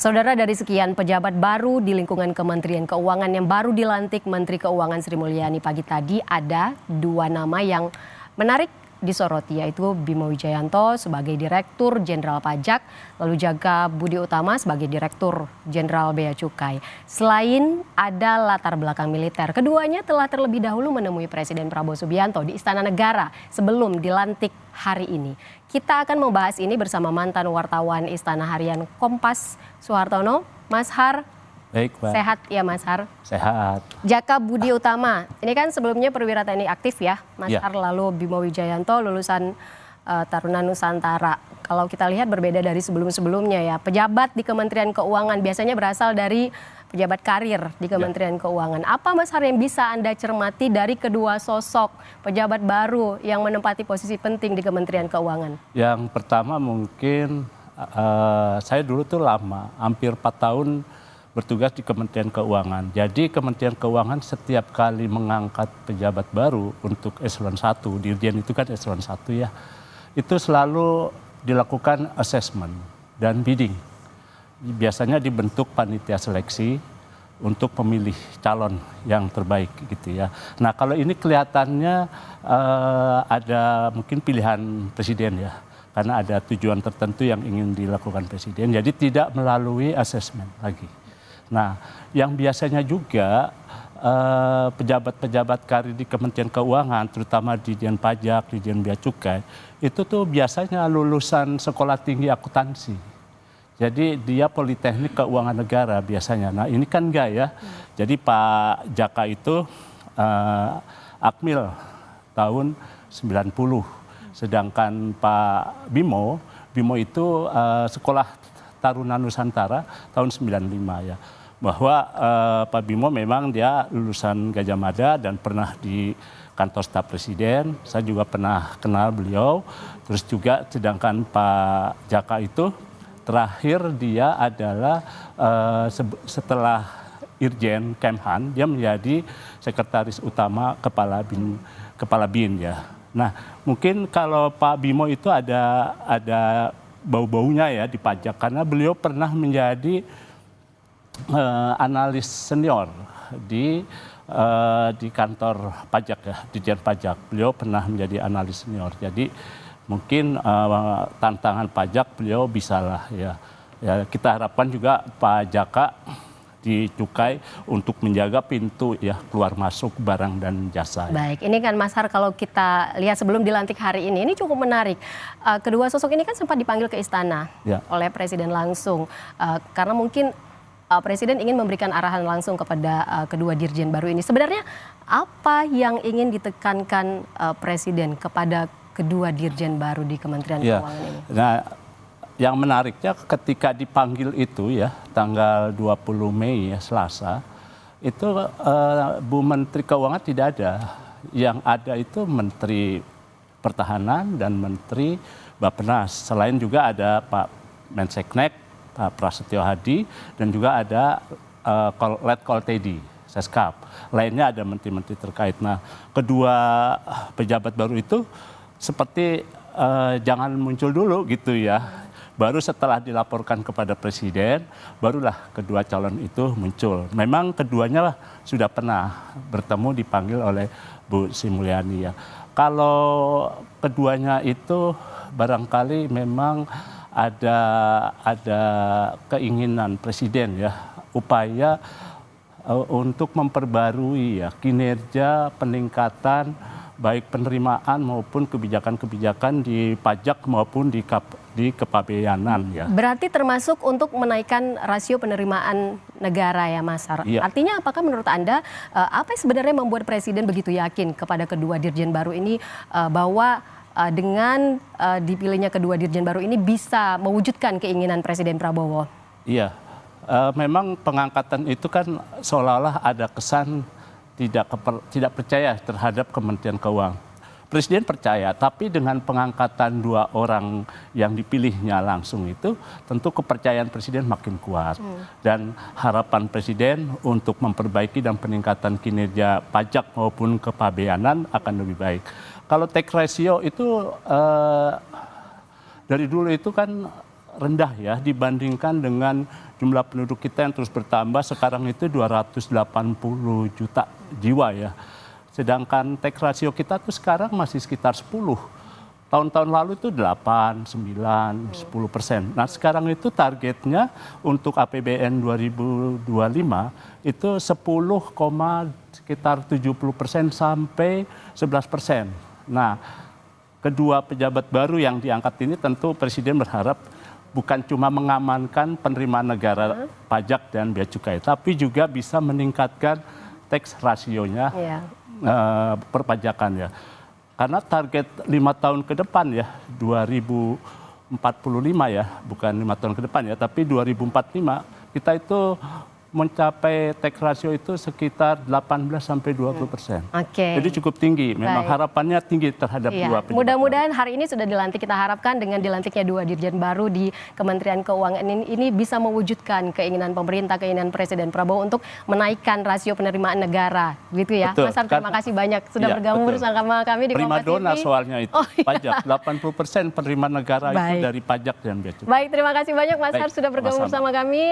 Saudara, dari sekian pejabat baru di lingkungan Kementerian Keuangan yang baru dilantik Menteri Keuangan Sri Mulyani pagi tadi, ada dua nama yang menarik disoroti, yaitu Bimo Wijayanto sebagai Direktur Jenderal Pajak, lalu Jaka Budi Utama sebagai Direktur Jenderal Bea Cukai. Selain ada latar belakang militer, keduanya telah terlebih dahulu menemui Presiden Prabowo Subianto di Istana Negara sebelum dilantik hari ini. Kita akan membahas ini bersama mantan wartawan Istana Harian Kompas, Suhartono. Mas Har, baik, Pak. Sehat ya Mas Har? Sehat. Jaka Budi Utama, ini kan sebelumnya perwira TNI aktif ya, Mas Ya. Har, lalu Bimo Wijayanto lulusan Taruna Nusantara. Kalau kita lihat berbeda dari sebelum-sebelumnya ya, pejabat di Kementerian Keuangan biasanya berasal dari pejabat karir di Kementerian Keuangan. Apa Mas Har yang bisa Anda cermati dari kedua sosok pejabat baru yang menempati posisi penting di Kementerian Keuangan? Yang pertama mungkin saya dulu tuh lama, hampir 4 tahun bertugas di Kementerian Keuangan. Jadi Kementerian Keuangan setiap kali mengangkat pejabat baru untuk eselon 1, dirjen itu kan eselon 1 ya, itu selalu dilakukan assessment dan bidding. Biasanya dibentuk panitia seleksi untuk memilih calon yang terbaik gitu ya. Nah kalau ini kelihatannya ada mungkin pilihan presiden ya, karena ada tujuan tertentu yang ingin dilakukan presiden, jadi tidak melalui assessment lagi. Nah yang biasanya juga pejabat-pejabat karir di Kementerian Keuangan, terutama Dirjen Pajak, Dirjen Bea Cukai, itu tuh biasanya lulusan sekolah tinggi akuntansi. Jadi dia Politeknik Keuangan Negara biasanya. Nah ini kan enggak ya. Jadi Pak Jaka itu Akmil tahun 90. Sedangkan Pak Bimo itu sekolah Taruna Nusantara tahun 95 ya. Bahwa Pak Bimo memang dia lulusan Gajah Mada dan pernah di kantor staf presiden. Saya juga pernah kenal beliau. Terus juga sedangkan Pak Jaka itu terakhir dia adalah setelah Irjen Kemhan, dia menjadi sekretaris utama kepala bin ya. Nah mungkin kalau Pak Bimo itu ada bau-baunya ya di pajak, karena beliau pernah menjadi analis senior di kantor pajak ya, Dirjen Pajak. Beliau pernah menjadi analis senior. Jadi mungkin tantangan pajak beliau bisalah ya. Kita harapkan juga Pak Jaka di Cukai untuk menjaga pintu ya keluar masuk barang dan jasa. Baik, ini kan Mas Har, kalau kita lihat sebelum dilantik hari ini cukup menarik. Kedua sosok ini kan sempat dipanggil ke istana oleh Presiden langsung, karena mungkin Presiden ingin memberikan arahan langsung kepada kedua dirjen baru ini. Sebenarnya apa yang ingin ditekankan Presiden kepada kedua dirjen baru di Kementerian Keuangan ini? Nah, yang menariknya ketika dipanggil itu ya, tanggal 20 Mei ya, Selasa, itu Bu Menteri Keuangan tidak ada. Yang ada itu Menteri Pertahanan dan Menteri Bappenas. Selain juga ada Pak Menseknek, Pak Prasetyo Hadi, dan juga ada Letkol Teddy, Seskap. Lainnya ada menteri-menteri terkait. Nah, kedua pejabat baru itu seperti jangan muncul dulu gitu ya. Baru setelah dilaporkan kepada presiden, barulah kedua calon itu muncul. Memang keduanya sudah pernah bertemu, dipanggil oleh Bu Sri Mulyani ya. Kalau keduanya itu barangkali memang ada keinginan presiden ya, upaya untuk memperbarui ya kinerja peningkatan baik penerimaan maupun kebijakan-kebijakan di pajak maupun di kepabeanan ya. Berarti termasuk untuk menaikkan rasio penerimaan negara ya Mas Har. Iya. Artinya apakah menurut Anda apa yang sebenarnya membuat Presiden begitu yakin kepada kedua dirjen baru ini bahwa dengan dipilihnya kedua dirjen baru ini bisa mewujudkan keinginan Presiden Prabowo? Iya, memang pengangkatan itu kan seolah-olah ada kesan tidak percaya terhadap Kementerian Keuangan. Presiden percaya, tapi dengan pengangkatan dua orang yang dipilihnya langsung itu, tentu kepercayaan Presiden makin kuat. Dan harapan Presiden untuk memperbaiki dan peningkatan kinerja pajak maupun kepabeanan akan lebih baik. Kalau tax ratio itu dari dulu itu kan rendah ya dibandingkan dengan jumlah penduduk kita yang terus bertambah. Sekarang itu 280 juta jiwa ya. Sedangkan tax ratio kita tuh sekarang masih sekitar 10. Tahun-tahun lalu itu 8, 9, 10%. Nah sekarang itu targetnya untuk APBN 2025 itu 10,sekitar 70% sampai 11%. Nah kedua pejabat baru yang diangkat ini tentu Presiden berharap bukan cuma mengamankan penerimaan negara pajak dan bea cukai, tapi juga bisa meningkatkan tax rasionya perpajakan ya. Karena target 5 tahun ke depan ya, 2045 ya, bukan 5 tahun ke depan ya, tapi 2045 kita itu mencapai tax ratio itu sekitar 18-20%. Oke. Jadi cukup tinggi, memang harapannya tinggi terhadap dua pejabat. Mudah-mudahan hari ini sudah dilantik, kita harapkan dengan dilantiknya 2 dirjen baru di Kementerian Keuangan ini bisa mewujudkan keinginan pemerintah, keinginan Presiden Prabowo untuk menaikkan rasio penerimaan negara, gitu ya. Betul, Mas Har, terima kasih banyak sudah bergabung bersama kami di Kompas TV. Primadona soalnya itu, pajak 80% penerimaan negara itu dari pajak dan bea cukai. Baik, terima kasih banyak Mas Har sudah bergabung bersama kami.